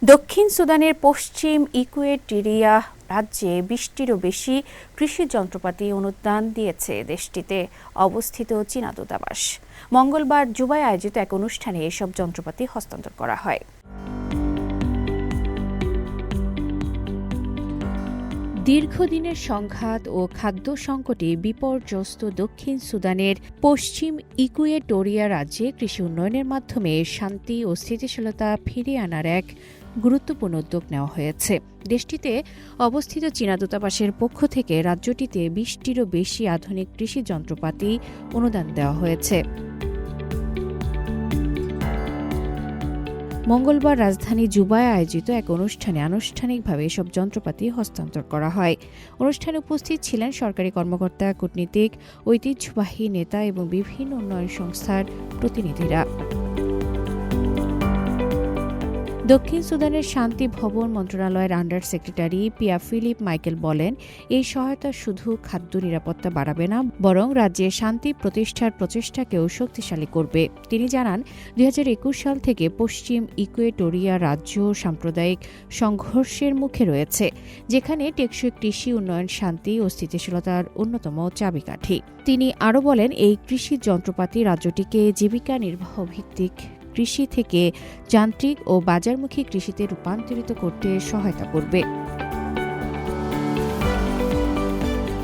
দক্ষিণ সুদানের পশ্চিম ইকুয়েটরিয়া রাজ্যে ২০টিরও বেশি কৃষি যন্ত্রপাতি অনুদান দিয়েছে দেশটিতে অবস্থিত চীনা দূতাবাস। মঙ্গলবার জুবায় আয়োজিত এক অনুষ্ঠানে এসব যন্ত্রপাতি হস্তান্তর করা হয়। দীর্ঘদিনের সংঘাত ও খাদ্য সংকটে বিপর্যস্ত দক্ষিণ সুদানের পশ্চিম ইকুয়েটোরিয়া রাজ্যে কৃষি উন্নয়নের মাধ্যমে শান্তি ও স্থিতিশীলতা ফিরিয়ে আনার এক গুরুত্বপূর্ণ উদ্যোগ নেওয়া হয়েছে। দেশটিতে অবস্থিত চীনা দূতাবাসের পক্ষ থেকে রাজ্যটিতে ২০টিরও বেশি আধুনিক কৃষি যন্ত্রপাতি অনুদান দেওয়া হয়েছে। মঙ্গলবার রাজধানী জুবায় আয়োজিত এক অনুষ্ঠানে আনুষ্ঠানিকভাবে এসব যন্ত্রপাতি হস্তান্তর করা হয়। অনুষ্ঠানে উপস্থিত ছিলেন সরকারি কর্মকর্তা, কূটনীতিক, ঐতিহ্যবাহী নেতা এবং বিভিন্ন উন্নয়ন সংস্থার প্রতিনিধিরা। দক্ষিণ সুদানের শান্তি ভবন মন্ত্রণালয়ের under secretary Pia Philip Michael বলেন, এই সহায়তা শুধু খাদ্য নিরাপত্তা বাড়াবে না, বরং রাজ্যে শান্তি প্রতিষ্ঠার প্রচেষ্টাকেও শক্তিশালী করবে। তিনি জানান, ২০২১ সাল থেকে পশ্চিম ইকুয়েটোরিয়া রাজ্য সাম্প্রদায়িক সংঘর্ষের মুখে রয়েছে, যেখানে টেকসই কৃষি উন্নয়ন শান্তি ও স্থিতিশীলতার অন্যতম চাবিকাঠি। তিনি আরও বলেন, এই কৃষি যন্ত্রপাতি রাজ্যটিকে জীবিকা নির্বাহ ভিত্তিক কৃষি থেকে যান্ত্রিক ও বাজারমুখী কৃষিতে রূপান্তরিত করতে সহায়তা করবে।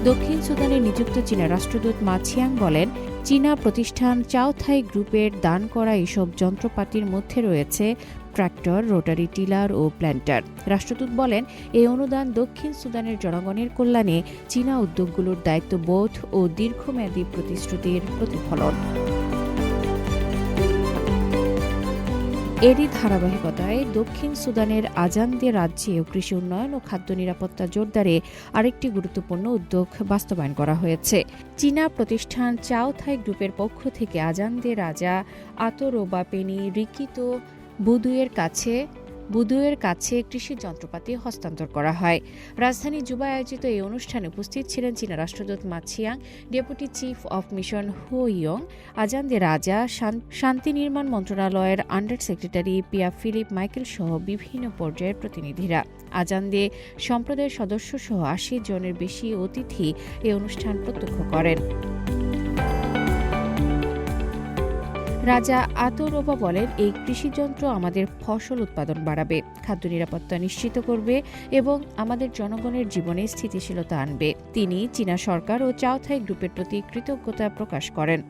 দক্ষিণ সুদানে নিযুক্ত চীনা রাষ্ট্রদূত মা ছিয়াং বলেন, চীনা প্রতিষ্ঠান চাওথাই গ্রুপের দান করা এসব যন্ত্রপাতির মধ্যে রয়েছে ট্রাক্টর, রোটারি টিলার ও প্ল্যান্টার। রাষ্ট্রদূত বলেন, এই অনুদান দক্ষিণ সুদানের জনগণের কল্যাণে চীনা উদ্যোগগুলোর দায়িত্ববোধ ও দীর্ঘমেয়াদী প্রতিশ্রুতির প্রতিফলন। এরই ধারাবাহিকতায় দক্ষিণ সুদানের আজান্দে রাজ্যেও কৃষি উন্নয়ন ও খাদ্য নিরাপত্তা জোরদারে আরেকটি গুরুত্বপূর্ণ উদ্যোগ বাস্তবায়ন করা হয়েছে। চীনা প্রতিষ্ঠান চাওথাই গ্রুপের পক্ষ থেকে আজান্দে রাজা আতোরোবা পেনি রিকিতো বুদুয়ের কাছে কৃষি যন্ত্রপাতি হস্তান্তর করা হয়। রাজধানী জুবায় আয়োজিত এই অনুষ্ঠানে উপস্থিত ছিলেন চীনা রাষ্ট্রদূত মা ছিয়াং, deputy chief of mission Hu Yong, Azande Raja, শান্তি নির্মাণ মন্ত্রণালয়ের under secretary Pia Philip Michael সহ বিভিন্ন পর্যায়ের প্রতিনিধিরা। আজান্দে সম্প্রদায়ের সদস্য সহ ৮০ জনের বেশি অতিথি এই অনুষ্ঠান প্রত্যক্ষ করেন। রাজা আতোরোবা বলেন, এই কৃষিযন্ত্র আমাদের ফসল উৎপাদন বাড়াবে, খাদ্য নিরাপত্তা নিশ্চিত করবে এবং আমাদের জনগণের জীবনে স্থিতিশীলতা আনবে। তিনি চীনা সরকার ও চাওথাই গ্রুপের প্রতি কৃতজ্ঞতা প্রকাশ করেন।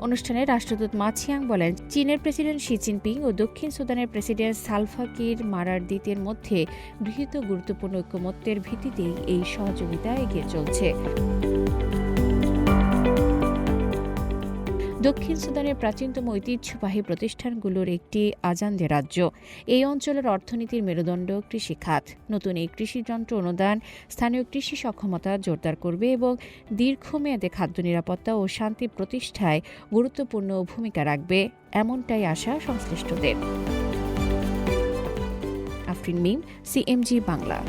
অনুষ্ঠানে রাষ্ট্রদূত মা ছিয়াং বলেন, চীনের প্রেসিডেন্ট শি জিনপিং ও দক্ষিণ সুদানের প্রেসিডেন্ট সালভা কির মারারদিতের মধ্যে গৃহীত গুরুত্বপূর্ণ ঐকমত্যের ভিত্তিতেই এই সহযোগিতা এগিয়ে চলছে। দক্ষিণ সুদানের প্রাচীনতম ঐতিহ্যবাহী প্রতিষ্ঠানগুলোর একটি আজান্দে রাজ্য। এই অঞ্চলের অর্থনীতির মেরুদণ্ড কৃষিখাত। নতুন এই কৃষিযন্ত্র অনুদান স্থানীয় কৃষি সক্ষমতা জোরদার করবে এবং দীর্ঘমেয়াদে খাদ্য নিরাপত্তা ও শান্তি প্রতিষ্ঠায় গুরুত্বপূর্ণ ভূমিকা রাখবে, এমনটাই আশা সংশ্লিষ্টদের। আফরিন মিম, সিএমজি বাংলা।